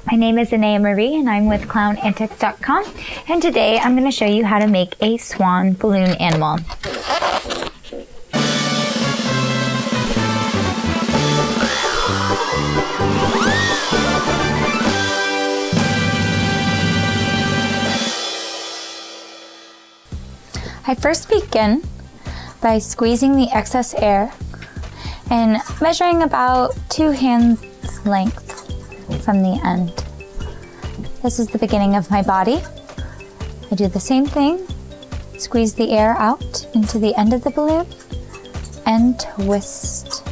My name is Aneya Marie and I'm with ClownAntics.com, and today I'm going to show you how to make a swan balloon animal. I first begin by squeezing the excess air and measuring about 2 hands length from the end. This is the beginning of my body. I do the same thing, squeeze the air out into the end of the balloon and twist.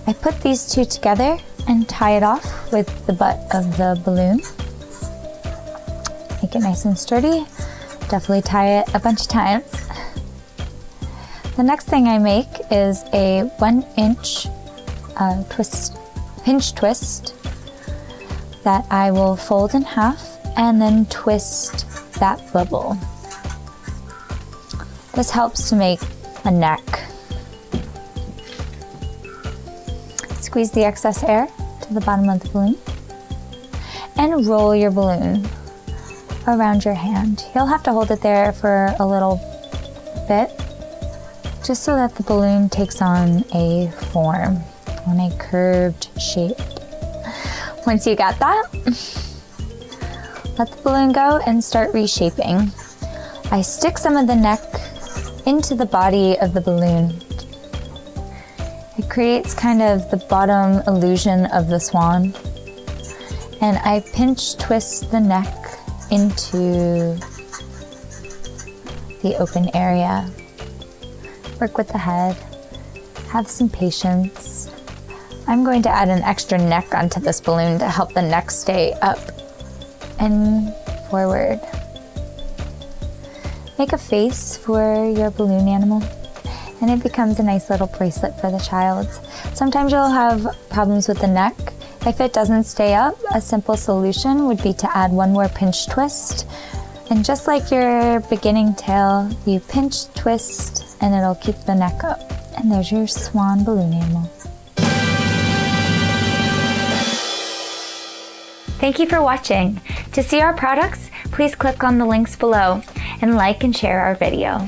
I put these two together and tie it off with the butt of the balloon. Make it nice and sturdy. Definitely tie it a bunch of times. The next thing I make is a 1-inch pinch twist that I will fold in half and then twist that bubble. This helps to make a neck. Squeeze the excess air to the bottom of the balloon and roll your balloon around your hand. You'll have to hold it there for a little bit, just so that the balloon takes on a form, on a curved shape. Once you got that, let the balloon go and start reshaping. I stick some of the neck into the body of the balloon. It creates kind of the bottom illusion of the swan. And I pinch twist the neck into the open area. Work with the head, have some patience. I'm going to add an extra neck onto this balloon to help the neck stay up and forward. Make a face for your balloon animal and it becomes a nice little bracelet for the child. Sometimes you'll have problems with the neck. If it doesn't stay up, a simple solution would be to add one more pinch twist. And just like your beginning tail, you pinch, twist, and it'll keep the neck up. And there's your swan balloon animal. Thank you for watching. To see our products, please click on the links below and like and share our video.